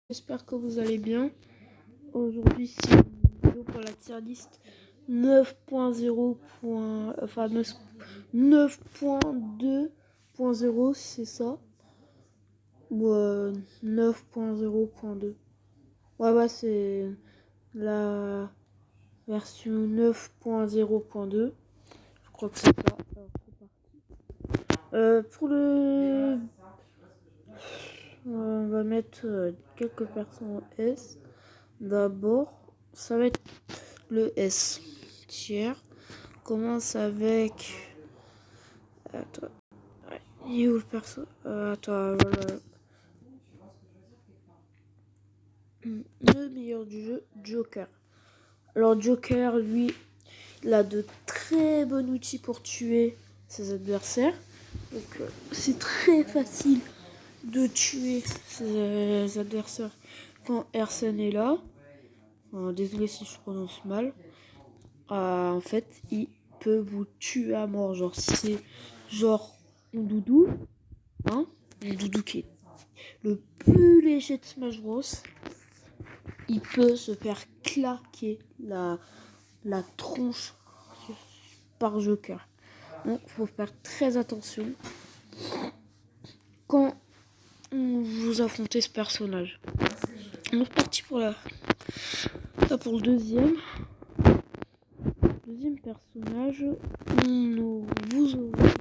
J'espère que vous allez bien. Aujourd'hui, c'est une vidéo pour la tier list 9.0. Enfin 9.2.0, c'est ça. Ou 9.0.2. Ouais, c'est la version 9.0.2. Je crois que c'est ça. Alors, c'est parti. Pour le... on va mettre quelques personnes en S. D'abord, ça va être le S tiers. Commence avec. Attends. Il est où le perso? Attends, voilà. Le meilleur du jeu, Joker. Alors, Joker, lui, il a de très bons outils pour tuer ses adversaires. Donc, c'est très facile de tuer ses adversaires quand Arsène est là. Désolé si je prononce mal. En fait, il peut vous tuer à mort. Genre, si c'est genre un doudou, un doudou qui est le plus léger de Smash Bros, il peut se faire claquer la tronche par Joker. Donc, faut faire très attention quand vous affrontez ce personnage. On est parti pour pour le deuxième personnage. Vous aurez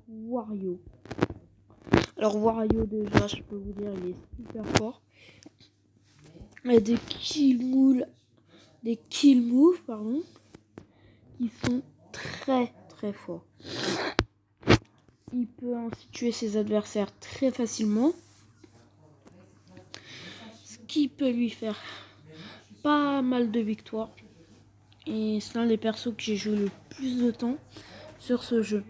Wario. Alors Wario, déjà, je peux vous dire, il est super fort. Il y a des kill moves, qui sont très très forts. Il peut ainsi tuer ses adversaires très facilement, ce qui peut lui faire pas mal de victoires. Et c'est l'un des persos que j'ai joué le plus de temps sur ce jeu.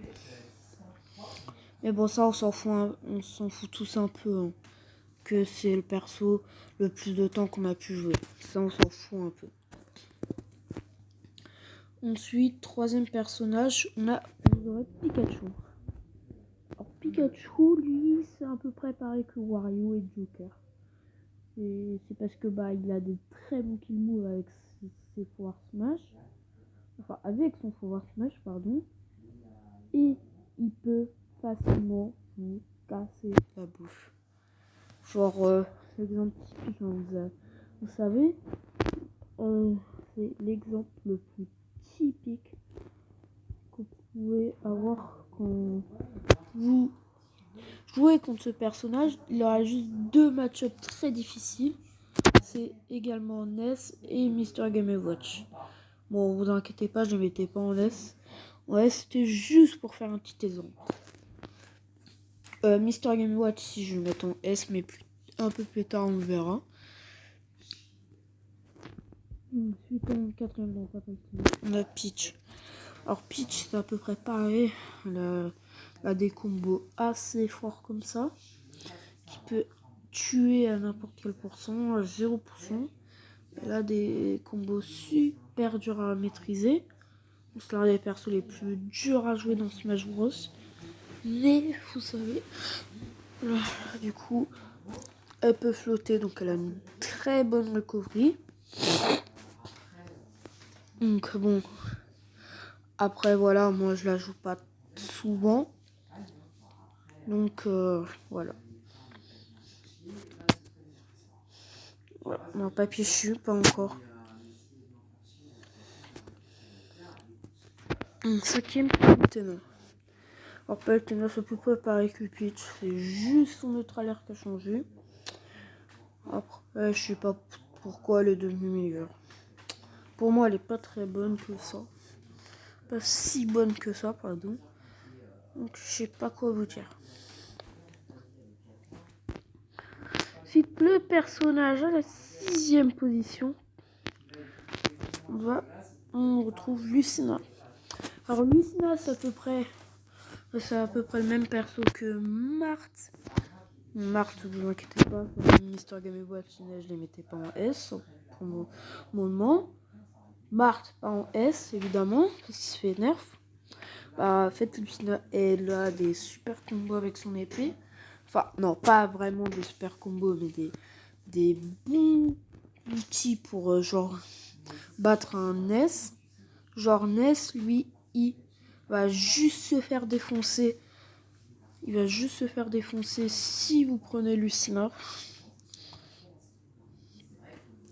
Mais bon, ça on s'en fout tous un peu, hein, que c'est le perso le plus de temps qu'on a pu jouer. Ça on s'en fout un peu. Ensuite, troisième personnage, on aurait Pikachu. Alors Pikachu, lui, c'est à peu près pareil que Wario et Joker. C'est parce que il a de très bons kill moves avec ses pouvoirs smash. Enfin, avec son pouvoir smash, pardon. Et il peut facilement vous casser la bouche. Genre, l'exemple typique, vous savez, c'est l'exemple le plus typique que vous pouvez avoir quand vous jouez contre ce personnage. Il aura juste deux match-ups très difficiles. C'est également NES et Mr. Game & Watch. Bon, vous inquiétez pas, je ne mettais pas en NES. Ouais, c'était juste pour faire un petit exemple. Mr. Game & Watch, si je le mets en S, mais un peu plus tard, on le verra. Ensuite, en quatrième, on a Peach. Alors Peach, c'est à peu près pareil. Elle a des combos assez forts comme ça, qui peut tuer à n'importe quel pourcent, à 0%. Elle a des combos super durs à maîtriser. C'est l'un des persos les plus durs à jouer dans Smash Bros. Mais vous savez, du coup, elle peut flotter, donc elle a une très bonne recovery. Donc bon, après voilà, moi je la joue pas souvent. Donc voilà. Non, papier chu, pas encore. Cinquième, Palutena. Alors Palutena, c'est plus pareil que Peach, c'est juste son neutralaire qui a changé. Après, je sais pas pourquoi elle est devenue meilleure. Pour moi, elle est pas très bonne que ça. Pas si bonne que ça, pardon. Donc je sais pas quoi vous dire. Ensuite, le personnage à la 6e position. On retrouve Lucina. Alors Lucina, c'est à peu près le même perso que Marthe. Marthe, vous inquiétez pas, Mr. Game & Watch, je les mettais pas en S pour le moment. Marthe, pas en S, évidemment, parce qu'il se fait nerf. En fait, Lucina, elle a des super combos avec son épée. Enfin, non, pas vraiment des super combos, mais des des bons outils pour genre battre un S. Genre Ness, lui, il va juste se faire défoncer. Il va juste se faire défoncer si vous prenez Lucina.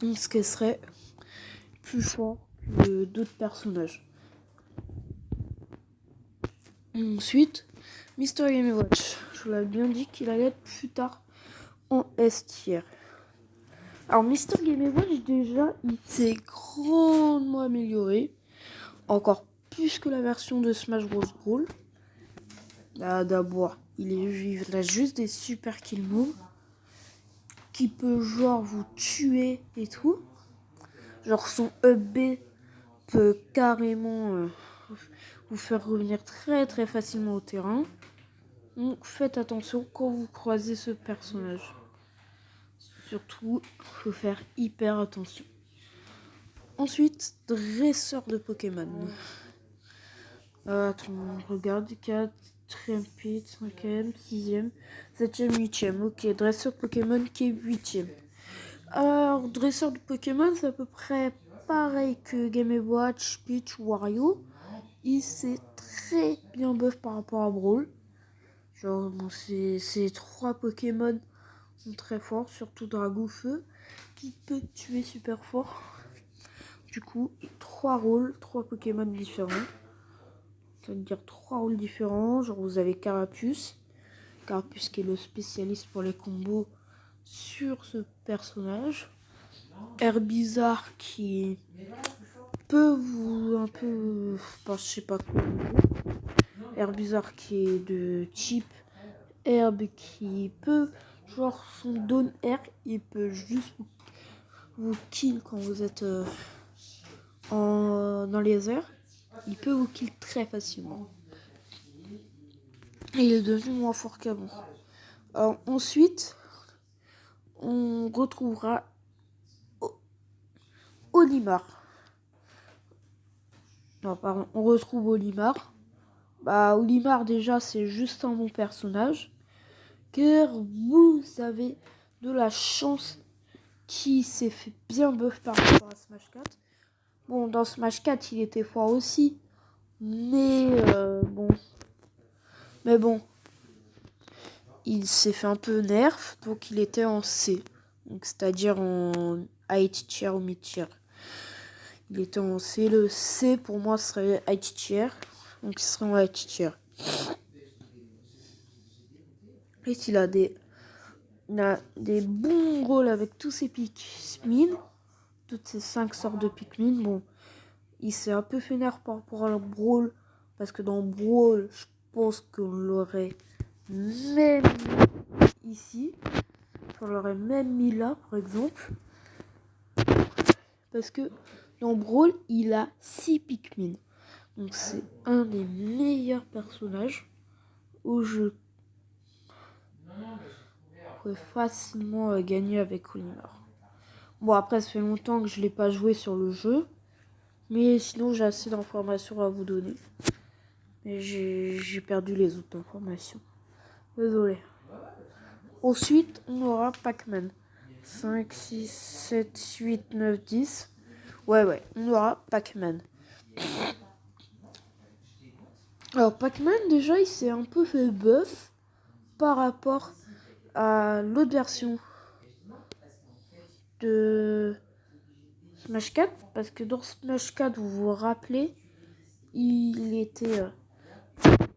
Ce qui serait plus fort que d'autres personnages. Ensuite, Mr. Game & Watch. Je vous l'avais bien dit qu'il allait être plus tard en S tier. Alors, Mr. Game & Watch, déjà, il s'est grandement amélioré. Encore plus que la version de Smash Bros. Brawl. Là, d'abord, il a juste des super kill moves qui peut genre vous tuer et tout. Genre son up B peut carrément vous faire revenir très très facilement au terrain. Donc faites attention quand vous croisez ce personnage. Surtout, il faut faire hyper attention. Ensuite, dresseur de Pokémon. Attends, regarde, 4ème pit, 5ème, 6ème, 7ème, 8ème. Ok, dresseur Pokémon qui est 8ème. Alors, dresseur de Pokémon, c'est à peu près pareil que Game & Watch, Peach ou Wario. Il s'est très bien buff par rapport à Brawl. Genre, bon, ces 3 Pokémon sont très forts, surtout Dragoufeu, qui peut tuer super fort. Du coup, 3 rôles, 3 Pokémon différents. Ça veut dire 3 rôles différents. Genre, vous avez Carapuce. Carapuce qui est le spécialiste pour les combos sur ce personnage. Herbizarre qui peut vous un peu... je sais pas quoi. Herbizarre qui est de type herbe qui peut... Genre son Dawn Air, il peut juste vous kill quand vous êtes dans les airs. Il peut vous kill très facilement. Et il est devenu moins fort qu'avant. Alors ensuite, on retrouvera Olimar. Non, pardon, on retrouve Olimar. Olimar, déjà, c'est juste un bon personnage. Car vous avez de la chance qu'il s'est fait bien buff par rapport à Smash 4. Bon, dans Smash 4, il était fort aussi. Mais bon, il s'est fait un peu nerf. Donc, il était en C. Donc, c'est-à-dire en high tier ou mid tier. Il était en C. Le C, pour moi, serait high tier. Donc, il serait en high tier. Et il a des bons rôles avec tous ses Pikmin. Toutes ces 5 sortes de Pikmin. Bon, il s'est un peu fait nerf par rapport à Brawl. Parce que dans Brawl, je pense qu'on l'aurait même mis ici. On l'aurait même mis là, par exemple. Parce que dans Brawl, il a 6 Pikmin. Donc c'est un des meilleurs personnages au jeu. Vous pouvez facilement gagner avec Olimar. Bon, après, ça fait longtemps que je ne l'ai pas joué sur le jeu. Mais sinon, j'ai assez d'informations à vous donner. Mais j'ai perdu les autres informations. Désolé. Ensuite, on aura Pac-Man. 5, 6, 7, 8, 9, 10. Ouais, on aura Pac-Man. Alors, Pac-Man, déjà, il s'est un peu fait buff par rapport à l'autre version de Smash 4. Parce que dans Smash 4, vous vous rappelez, il était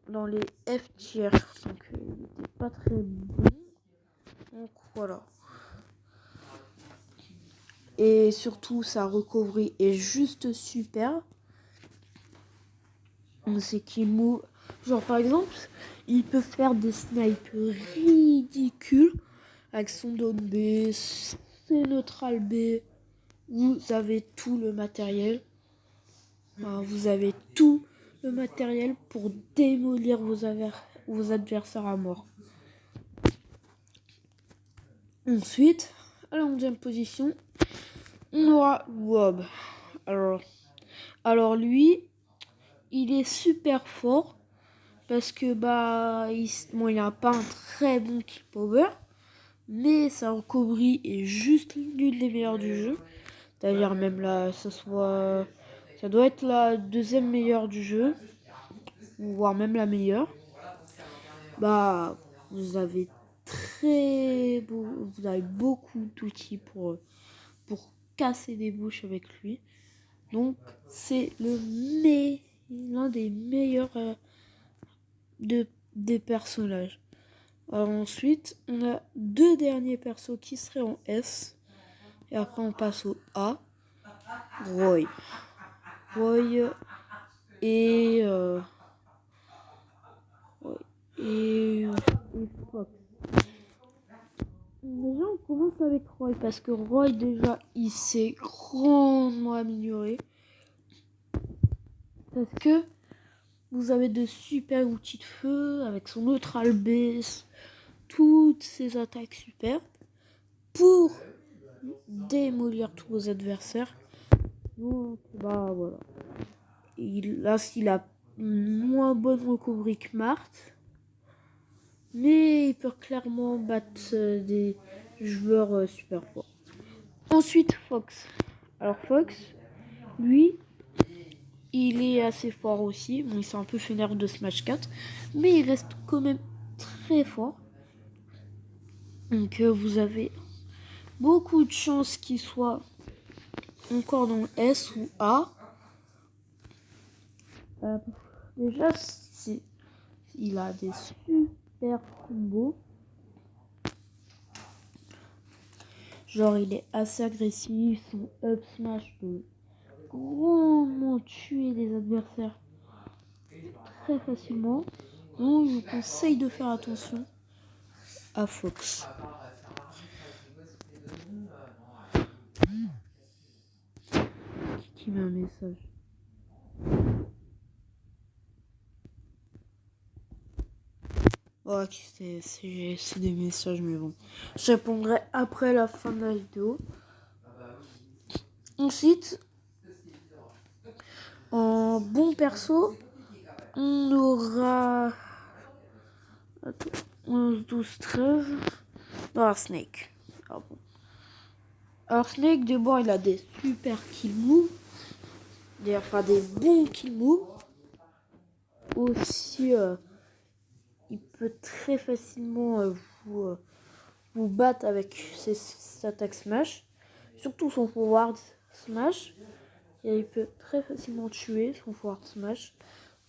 dans les F tiers. Donc, il n'était pas très bon. Donc, voilà. Et surtout, sa recovery est juste super. C'est qu'il move. Genre, par exemple, il peut faire des snipes ridicules avec son down B, ses neutral B. Vous avez tout le matériel. Vous avez tout le matériel pour démolir vos adversaires à mort. Ensuite, à la 11e position, on aura Wob. Alors lui, il est super fort parce que il n'a pas un très bon kill power, mais sa recovery est juste l'une des meilleures du jeu. C'est-à-dire même là, ça doit être la deuxième meilleure du jeu, voire même la meilleure. Bah, vous avez vous avez beaucoup d'outils pour casser des bouches avec lui. Donc c'est l'un des meilleurs des personnages. Alors ensuite, on a deux derniers persos qui seraient en S. Et après on passe au A. Roy. Roy et et Fox. Déjà on commence avec Roy parce que Roy déjà il s'est grandement amélioré. Parce que vous avez de super outils de feu avec son neutral base, toutes ses attaques superbes pour démolir tous vos adversaires. Donc bah voilà. Il a moins bonne recovery que Marthe, mais il peut clairement battre des joueurs super forts. Ensuite Fox. Alors Fox, lui, il est assez fort aussi. Bon, il s'est un peu fait nerf de Smash 4, mais il reste quand même très fort. Donc vous avez beaucoup de chances qu'il soit encore dans S ou A. Déjà, il a des super combos. Genre, il est assez agressif. Son up smash peut grandement tuer des adversaires très facilement. Donc, je vous conseille de faire attention à Fox. Qui met un message? Oh, c'est des messages, mais bon. Je répondrai après la fin de la vidéo. Ensuite, en bon perso, on aura 11, 12, 13. Alors Snake. Ah bon. Alors Snake, de bord, il a des super kill moves. Enfin, des bons kill moves. Aussi, il peut très facilement vous battre avec ses attaques smash. Surtout son forward smash. Et il peut très facilement tuer son forward smash.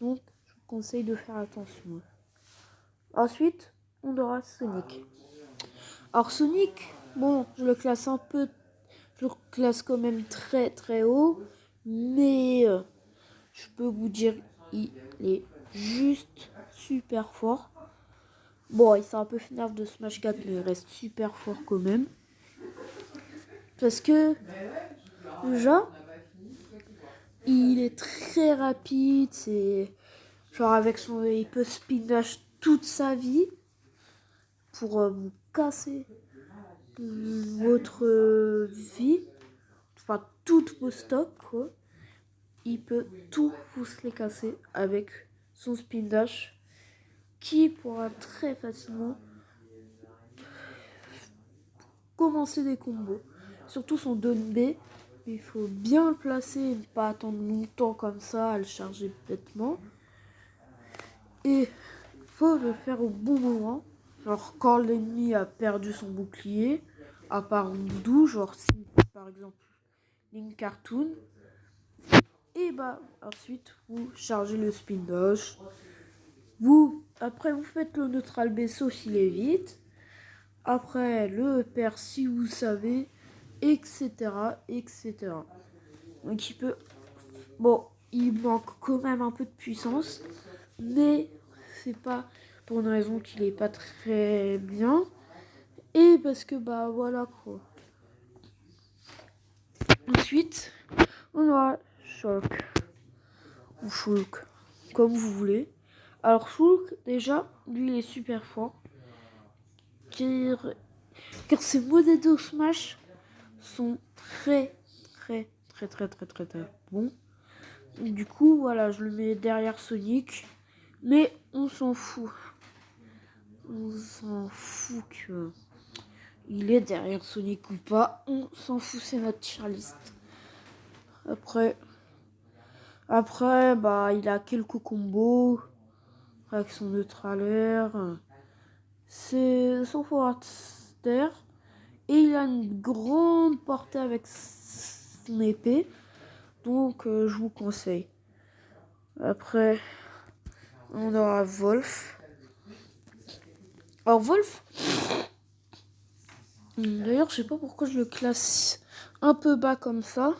Donc, je vous conseille de faire attention. Ensuite, on aura Sonic. Alors Sonic, bon, je le classe quand même très très haut, mais je peux vous dire, il est juste super fort. Bon, il s'est un peu fait nerf de Smash 4, mais il reste super fort quand même. Parce que, déjà, il est très rapide, c'est genre il peut spin dash toute sa vie pour vous casser votre vie, enfin toutes vos stocks quoi. Il peut tout vous les casser avec son spin dash qui pourra très facilement commencer des combos. Surtout son down B, il faut bien le placer et ne pas attendre longtemps comme ça à le charger bêtement. Et il faut le faire au bon moment. Genre quand l'ennemi a perdu son bouclier, à part Voodoo, genre si par exemple Link Cartoon. Et bah ensuite vous chargez le spin dash. Après vous faites le neutral B sauf s'il est vite. Après le EPR si vous savez, etc. etc. Donc il peut. Bon, il manque quand même un peu de puissance, mais c'est pas pour une raison qu'il est pas très bien. Et parce que bah voilà quoi. Ensuite, on aura Shulk. Ou Shulk, comme vous voulez. Alors Shulk, déjà, lui il est super fort. Car ses modèles de Smash sont très bons. Du coup, voilà, je le mets derrière Sonic. Mais on s'en fout. On s'en fout que il est derrière Sonic ou pas, on s'en fout, c'est notre tier list. Après, bah, il a quelques combos avec son neutral air. C'est son forwarder. Et il a une grande portée avec son épée. Donc, je vous conseille. Après, on aura Wolf. Alors, Wolf, d'ailleurs, je sais pas pourquoi je le classe un peu bas comme ça.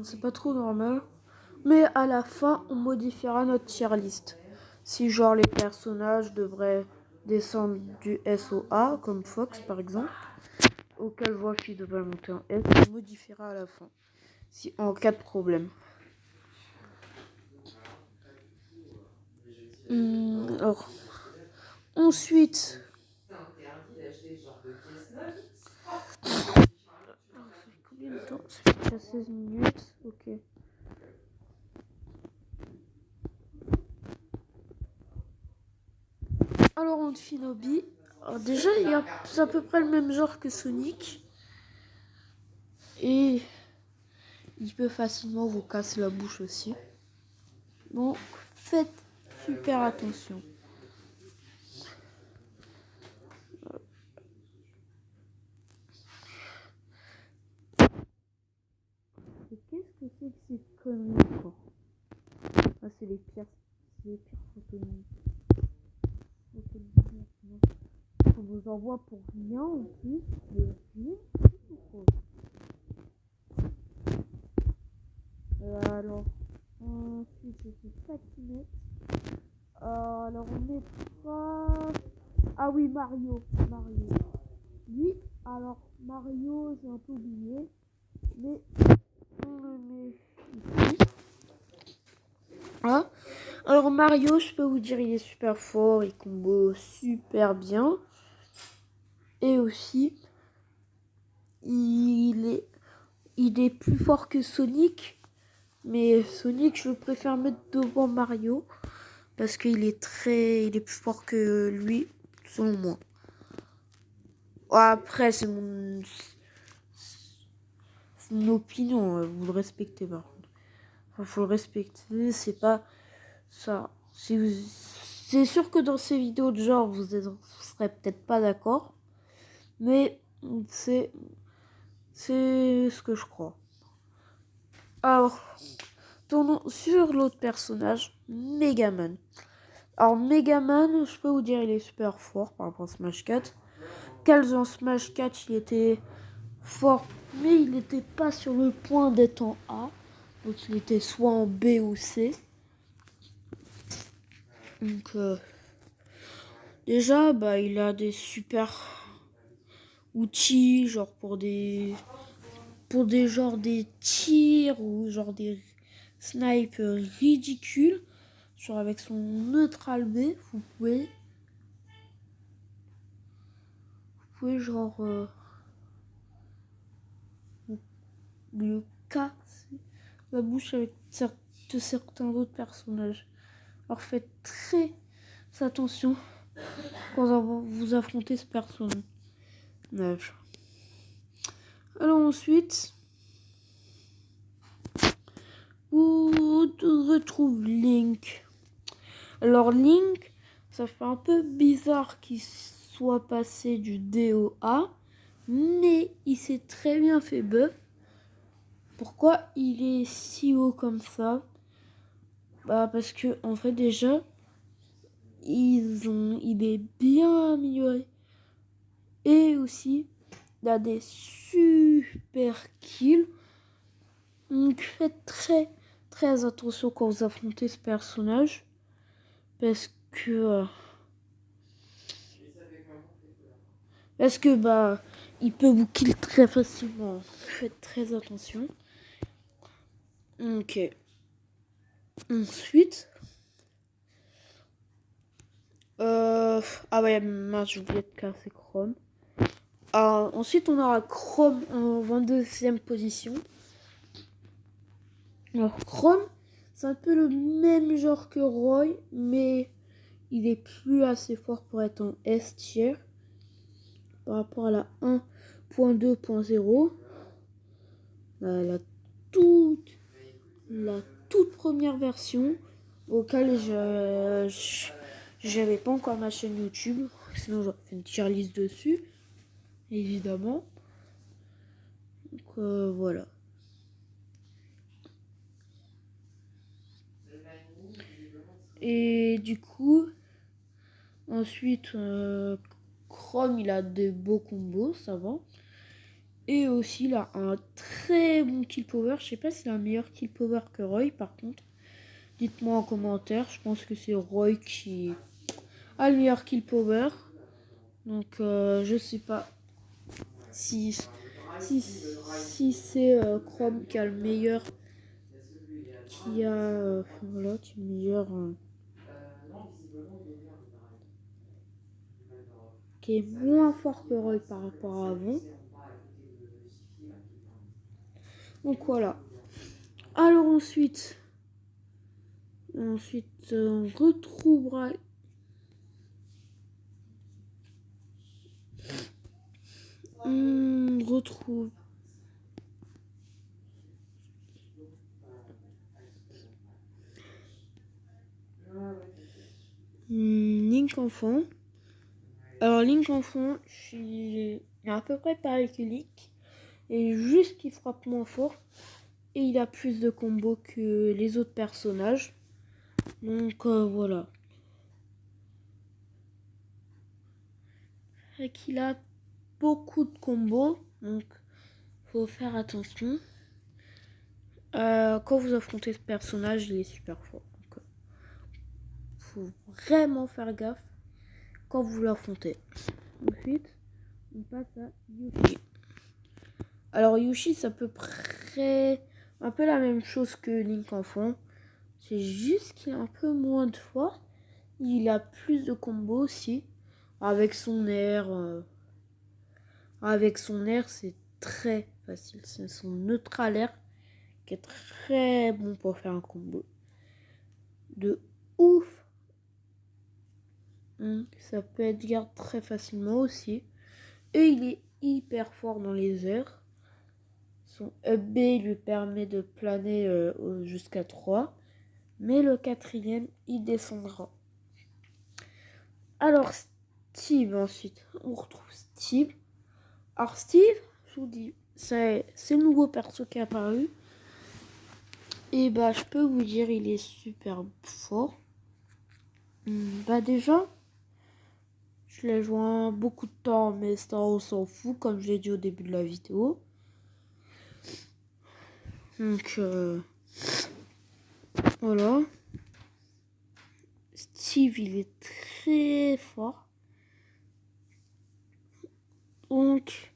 C'est pas trop normal. Mais à la fin, on modifiera notre tier list. Si genre les personnages devraient descendre du S au A, comme Fox par exemple, auquel Wolf il devrait monter en S, on modifiera à la fin. Si en cas de problème. Alors, ensuite. Combien de temps? Ça fait déjà 16 minutes. Ok. Alors, Amphinobi. Alors, déjà, c'est à peu près le même genre que Sonic. Et il peut facilement vous casser la bouche aussi. Donc, faites super attention. Et qu'est-ce que c'est que cette connerie encore? Ah, c'est les pires photos. On vous envoie pour rien en plus. Mais rien. Alors, ensuite, c'est patinette. Alors, on n'est pas... Ah oui, Mario. Lui, alors, Mario, j'ai un peu oublié. Mais on le met ici. Ah. Alors, Mario, je peux vous dire, il est super fort. Il combo super bien. Et aussi, il est plus fort que Sonic. Mais Sonic, je préfère mettre devant Mario. Parce qu'il est plus fort que lui, selon moi. Après, c'est mon opinion, vous le respectez par contre. Enfin, faut le respecter, c'est pas ça. C'est sûr que dans ces vidéos de genre, vous serez peut-être pas d'accord. Mais c'est ce que je crois. Alors, tournons sur l'autre personnage, Megaman. Alors, Megaman, je peux vous dire, il est super fort par rapport à Smash 4. Kals en Smash 4, il était fort, mais il n'était pas sur le point d'être en A. Donc, il était soit en B ou C. Donc, déjà, bah, il a des super outils, genre pour des tirs ou genre des snipes ridicules. Genre avec son neutral B, vous pouvez genre le casser la bouche avec certains autres personnages. Alors faites très attention quand vous affrontez ce personnage. Alors ensuite, vous retrouvez Link. Alors Link, ça fait un peu bizarre qu'il soit passé du D au A, mais il s'est très bien fait buff. Pourquoi il est si haut comme ça? Bah parce que en fait déjà, il est bien amélioré. Et aussi, il a des super kills. Donc faites très attention quand vous affrontez ce personnage. Parce que bah il peut vous kill très facilement. Faites très attention. Ok. Ensuite. Ah ouais, mince, j'ai oublié de casser Chrome. Ensuite, on aura Chrome en 22e position. Alors, Chrome, c'est un peu le même genre que Roy, mais il est plus assez fort pour être en S tier. par rapport à la 1.2.0. La toute première version auquel j'avais pas encore ma chaîne YouTube. Sinon j'aurais fait une tier list dessus, évidemment. Donc voilà. Et du coup, ensuite, Chrome, il a des beaux combos, ça va. Et aussi, il a un très bon kill power. Je sais pas s'il a un meilleur kill power que Roy, par contre. Dites-moi en commentaire. Je pense que c'est Roy qui a le meilleur kill power. Donc, je sais pas si c'est Chrome qui a le meilleur. Qui a. Voilà, qui est le meilleur. Qui est moins fort que Roy par rapport à avant. Donc voilà. Alors ensuite on retrouvera retrouve Link enfant. Alors Link enfant, il est à peu près pareil que Link, et juste qu'il frappe moins fort et il a plus de combos que les autres personnages. Donc voilà. Et qu'il a beaucoup de combos, donc faut faire attention. Quand vous affrontez ce personnage, il est super fort. Donc, faut vraiment faire gaffe quand vous l'affrontez. Ensuite, on passe à Yoshi. Alors Yoshi, c'est à peu près un peu la même chose que Link enfant. C'est juste qu'il a un peu moins de force. Il a plus de combos aussi. Avec son air, c'est très facile. C'est son neutral air qui est très bon pour faire un combo de ouf. Ça peut être garde très facilement aussi. Et il est hyper fort dans les airs. Son up B lui permet de planer jusqu'à 3. Mais le quatrième, il descendra. Alors Steve ensuite. On retrouve Steve. Alors Steve, je vous dis, c'est le nouveau perso qui est apparu. Et bah je peux vous dire, il est super fort. Bah déjà, je l'ai joué beaucoup de temps, mais ça on s'en fout, comme je l'ai dit au début de la vidéo. Donc voilà. Steve, il est très fort. Donc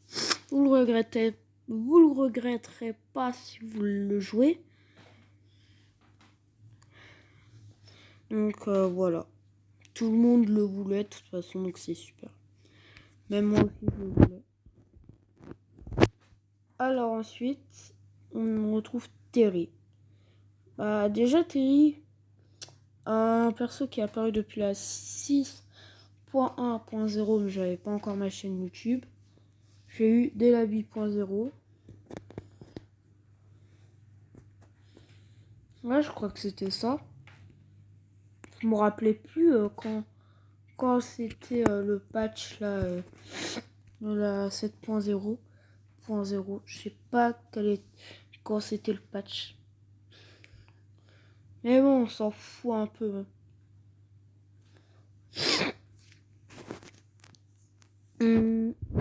vous le regretterez pas si vous le jouez. Donc voilà. Tout le monde le voulait de toute façon, donc c'est super. Même moi aussi je le voulais. Alors ensuite, on retrouve Terry. Bah déjà Terry, un perso qui est apparu depuis la 6.1.0, mais j'avais pas encore ma chaîne YouTube. J'ai eu dès la 8.0. Ouais, je crois que c'était ça. Je me rappelais plus quand c'était le patch là, la 7.0.0. Je sais pas quand c'était le patch. Mais bon, on s'en fout un peu.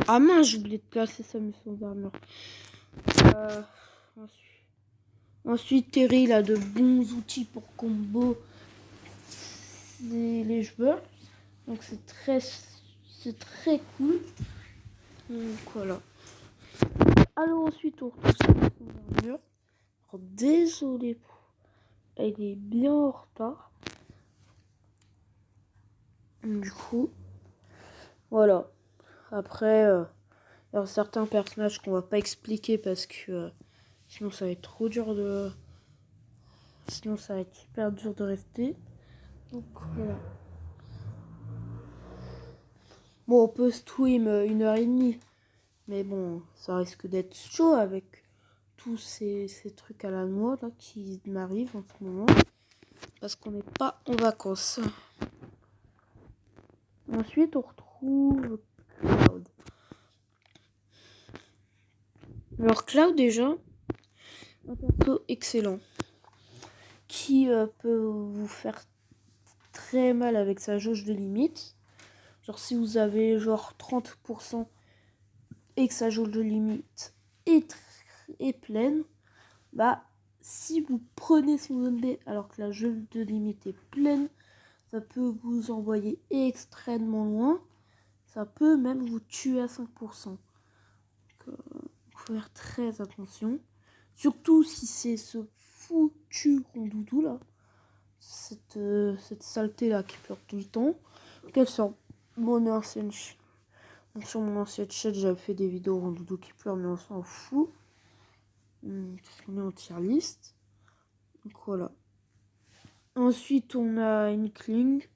Ah mince, j'ai oublié de placer sa mission d'armure. Ensuite, Terry, il a de bons outils pour combo les joueurs. Donc c'est très cool. Donc voilà. Alors ensuite, on retrouve sa mission d'armure. Alors, désolé, elle est bien en retard. Du coup, voilà. Après, il y a certains personnages qu'on va pas expliquer parce que sinon ça va être trop dur de... Sinon ça va être super dur de rester. Donc voilà. Bon, on peut stream 1h30. Mais bon, ça risque d'être chaud avec tous ces trucs à la noix là qui m'arrivent en ce moment. Parce qu'on n'est pas en vacances. Ensuite, on retrouve Cloud. Alors Cloud déjà, un perso excellent. Qui peut vous faire très mal avec sa jauge de limite. Genre si vous avez genre 30% et que sa jauge de limite est pleine, bah si vous prenez son zone B alors que la jauge de limite est pleine, ça peut vous envoyer extrêmement loin. Ça peut même vous tuer à 5%. Donc, faut faire très attention. Surtout si c'est ce foutu rondoudou là. Cette saleté là qui pleure tout le temps. Quelle sur mon ancienne sur mon ancienne chaîne, j'avais fait des vidéos rondoudou qui pleure, mais on s'en fout. Parce qu'on est en tier list. Donc voilà. Ensuite, on a Inkling.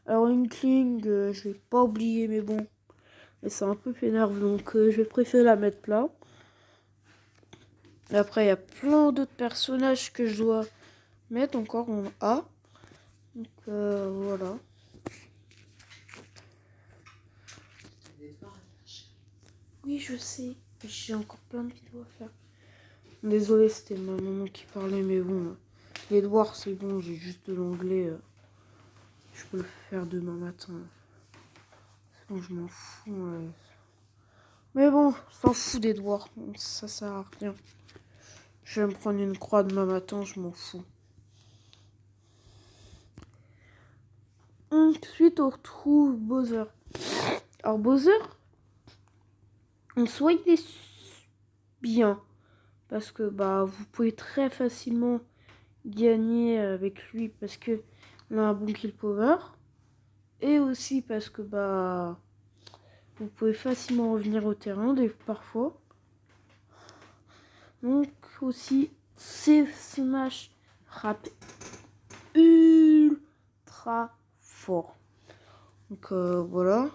Alors, Inkling, je vais pas oublier, mais bon. Mais c'est un peu énerve, donc je vais préférer la mettre là. Et après, il y a plein d'autres personnages que je dois mettre encore en A. Donc voilà. Oui, je sais. J'ai encore plein de vidéos à faire. Désolé, c'était ma maman qui parlait, mais bon. Les devoirs, c'est bon, j'ai juste de l'anglais. Je peux le faire demain matin. Bon, je m'en fous. Mais bon, je s'en fous des devoirs. Ça sert à rien. Je vais me prendre une croix demain matin, je m'en fous. Ensuite, on retrouve Bowser. Alors, Bowser, en soi, il est bien. Parce que bah vous pouvez très facilement gagner avec lui parce que il a un bon kill power. Et aussi parce que bah vous pouvez facilement revenir au terrain parfois. Donc aussi c'est smash rap ultra fort. Donc voilà.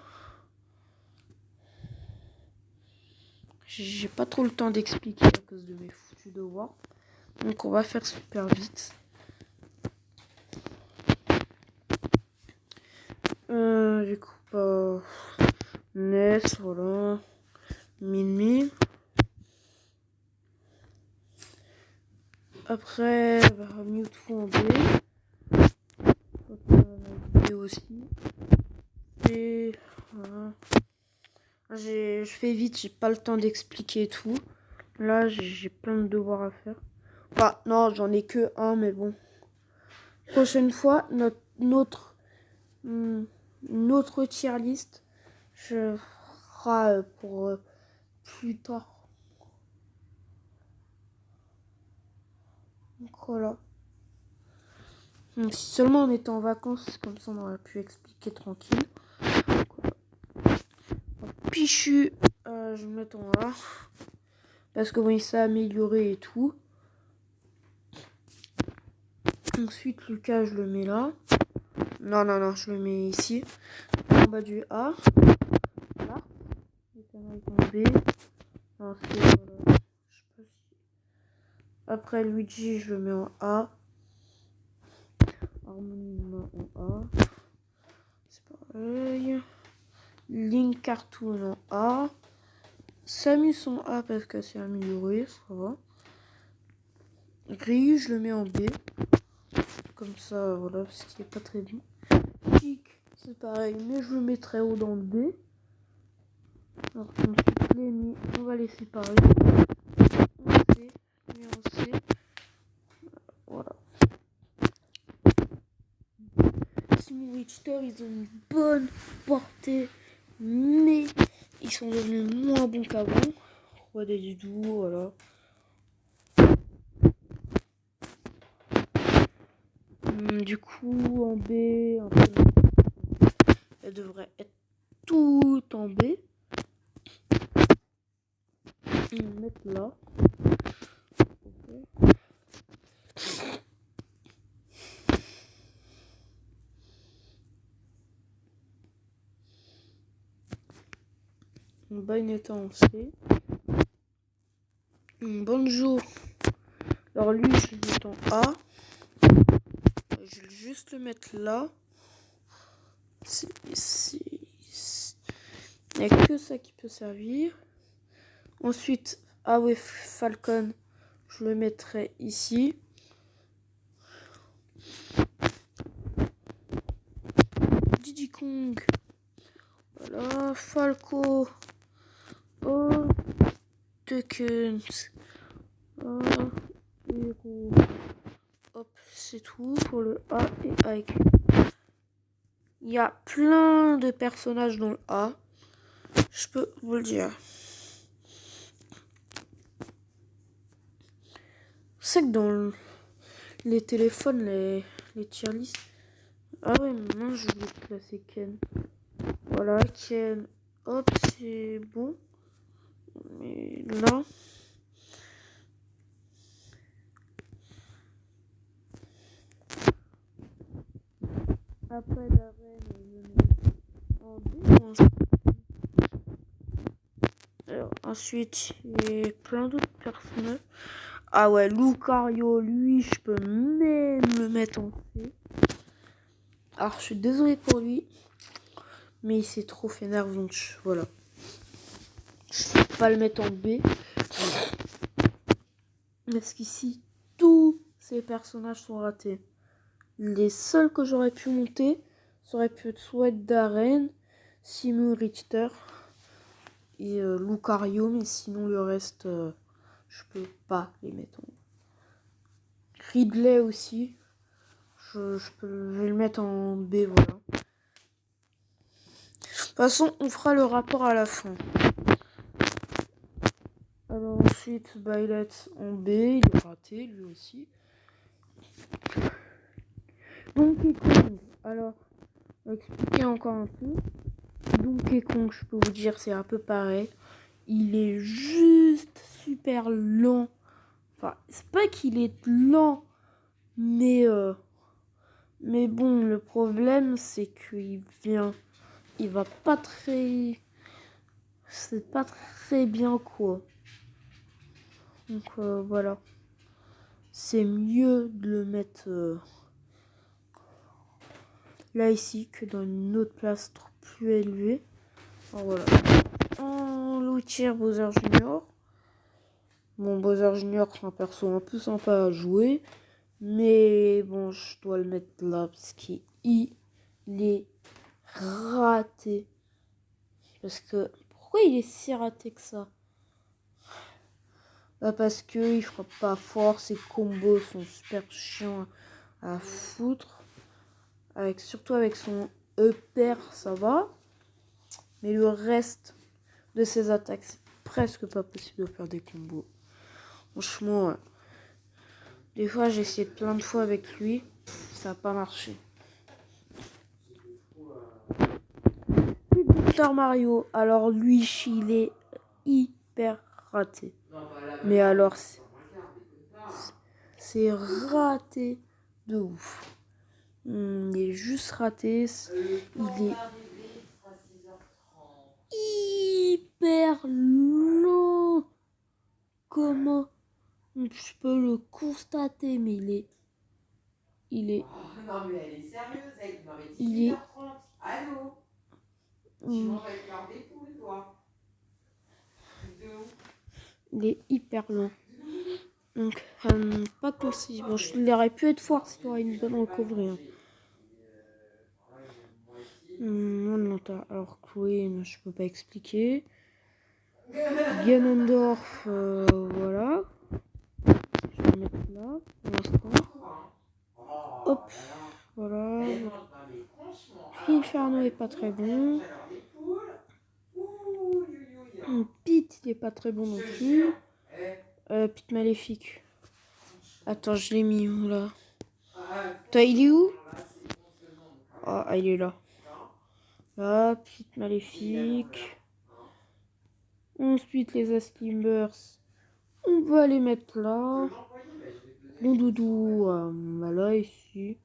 J'ai pas trop le temps d'expliquer à cause de mes foutus devoirs. Donc on va faire super vite. Du coup Ness, voilà. Mimi. Après, Mewtwo en B. B aussi. Et voilà. Je fais vite, j'ai pas le temps d'expliquer tout. Là, j'ai plein de devoirs à faire. Bah, non, j'en ai que un, mais bon. Prochaine fois, notre tier list, je ferai pour plus tard. Donc voilà. Donc, si seulement on était en vacances, comme ça on aurait pu expliquer tranquille. Voilà. Pichu, je vais le mettre en A. Parce que bon, il s'est amélioré et tout. Ensuite, Lucas, je le mets là. Non, je le mets ici. En bas du A. Là. En B. Ensuite, voilà. Je sais pas si... Après, Luigi, je le mets en A. Harmony en A. C'est pareil. Link Cartoon en A. Samus en A parce que c'est amélioré, ça va. Ryu, je le mets en B. Comme ça, voilà, parce qu'il est pas très bon. Chic, c'est pareil, mais je le mets très haut dans le B. Alors, ensuite, Lenny, on va les séparer. On C, lui en C. Voilà. Simon Richter, ils ont une bonne portée, mais ils sont devenus moins bons qu'avant. Roi des Dudous, voilà. Du coup, en B, elle devrait être tout en B. Et mettre là. Okay. Bayonetta en C. Banjo. Alors lui, je le mets en A. Je vais juste le mettre là. Il n'y a que ça qui peut servir. Ensuite, Awe Falcon, je le mettrai ici. Diddy Kong. Voilà. Falco. Oh. Duckens. Oh. Héros. Hop, c'est tout pour le A et avec. Il y a plein de personnages dans le A. Je peux vous le dire. C'est que dans les téléphones, les tier list. Ah ouais, maintenant je vais classer Ken. Voilà, Ken. Hop, c'est bon. Mais là. Après la reine, je mets en B. Alors, ensuite, il y a plein d'autres personnages. Ah ouais, Lucario, lui, je peux même le mettre en C. Alors, je suis désolé pour lui, mais il s'est trop fait nerf, donc voilà. Je peux pas le mettre en B. Parce qu'ici, tous ces personnages sont ratés. Les seuls que j'aurais pu monter, ça aurait pu être soit Darren, Simon Richter et Lucario, mais sinon le reste, je peux pas les mettre en. Ridley aussi, je vais le mettre en B, voilà. De toute façon, on fera le rapport à la fin. Alors ensuite, Byleth en B, il est raté lui aussi. Donkey Kong, alors, on va expliquer encore un peu. Donkey Kong, je peux vous dire, c'est un peu pareil. Il est juste super lent. Enfin, c'est pas qu'il est lent, mais bon, le problème, c'est qu'il va pas très, c'est pas très bien quoi. Donc voilà, c'est mieux de le mettre là ici que dans une autre place plus élevée. Alors voilà. En loutière Bowser Junior. Bon, Bowser Junior, c'est un perso un peu sympa à jouer. Mais bon, je dois le mettre là parce qu'il est raté. Parce que. Pourquoi il est si raté que ça? Bah parce que il frappe pas fort, ses combos sont super chiants à foutre. Surtout avec son upper, ça va. Mais le reste de ses attaques, c'est presque pas possible de faire des combos. Franchement, des fois j'ai essayé plein de fois avec lui, ça n'a pas marché. Dr Mario, alors lui, il est hyper raté. Mais alors, c'est raté de ouf. Il est juste raté. Il est hyper long. Comment je peux le constater, mais il est. Non mais elle est sérieuse, non mais Il est. 18h30. Allô? Tu manges avec l'heure des poules, toi? Il est hyper long. Donc, pas possible. Bon, il aurait pu être fort s'il aurait une bonne recovery. Alors, Chloé, je peux pas expliquer. Ganondorf, voilà. Je vais le mettre là, pour l'instant. Hop, voilà. Inferno est pas très bon. Pete, il est pas très bon non plus. Pete Maléfique. Attends, je l'ai mis où là? Toi, il est où? Ah, il est là. Là, Pete Maléfique. Ensuite, les Aslimbers. On va les mettre là. Mon doudou, là, ici.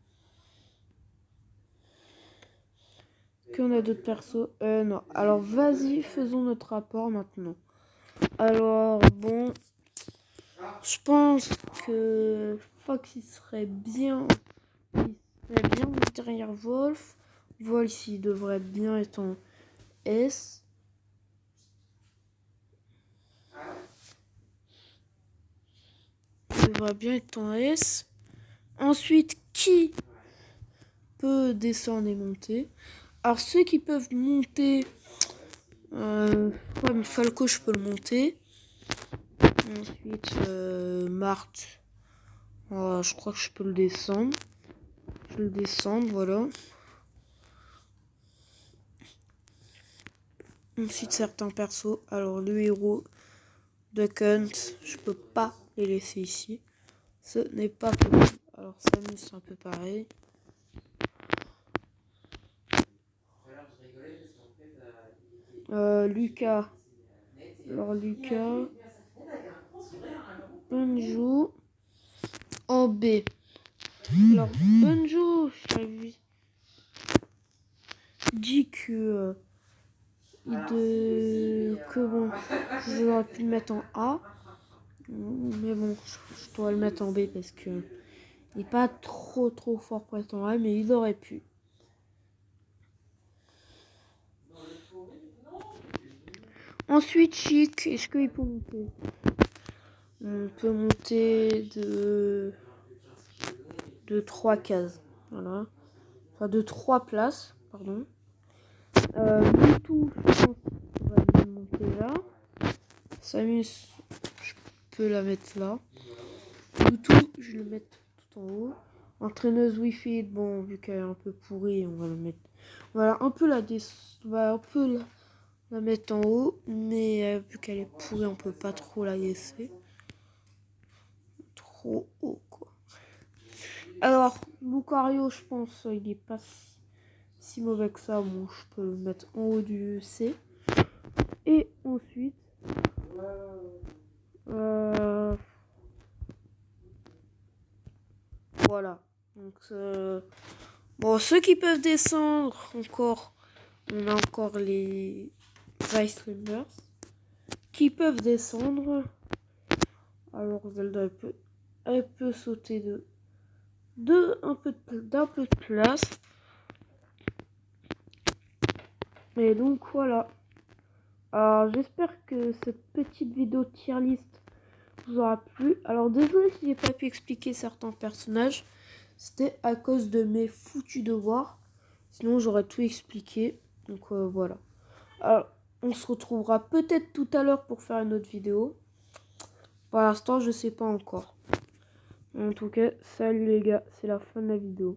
qu'on a d'autres persos. Non. Alors, vas-y, faisons notre rapport maintenant. Alors, bon, je pense que Fox, il serait bien derrière Wolf. Wolf, il devrait bien être en S. Il devrait bien être en S. Ensuite, qui peut descendre et monter? Alors, ceux qui peuvent monter... ouais, mais Falco, je peux le monter. Ensuite, Marthe. Je crois que je peux le descendre. Je le descends, voilà. Ensuite, certains persos. Alors, le héros de Hunt, je peux pas les laisser ici. Ce n'est pas possible. Alors, Samus, c'est un peu pareil. Lucas. Alors, Lucas. Bonjour. En B. Alors, Bonjour, j'avais dit que bon, j'aurais pu le mettre en A. Mais bon, je dois le mettre en B parce que il n'est pas trop fort pour être en A, mais il aurait pu. Ensuite, Chic, est-ce qu'il peut monter? On peut monter de 3 cases. Voilà. Enfin, de 3 places, pardon. Mewtwo, je pense qu'on va le monter là. Samus, je peux la mettre là. Mewtwo, je vais le mettre tout en haut. Entraîneuse Wi-Fi, bon, vu qu'elle est un peu pourrie, on va la mettre. Voilà, un peu la mettre en haut, mais vu qu'elle est pourrie, on peut pas trop la laisser. Trop haut, quoi. Alors, Lucario, je pense, il est pas si mauvais que ça. Bon, je peux le mettre en haut du C. Et ensuite, voilà. Donc, bon, ceux qui peuvent descendre encore, on a encore les Ice Climbers qui peuvent descendre. Alors, Zelda, elle peut sauter d'un peu de place. Et donc, voilà. Alors, j'espère que cette petite vidéo tier list vous aura plu. Alors, désolé si j'ai pas pu expliquer certains personnages. C'était à cause de mes foutus devoirs. Sinon, j'aurais tout expliqué. Donc, voilà. Alors, on se retrouvera peut-être tout à l'heure pour faire une autre vidéo. Pour l'instant, je sais pas encore. En tout cas, salut les gars, c'est la fin de la vidéo.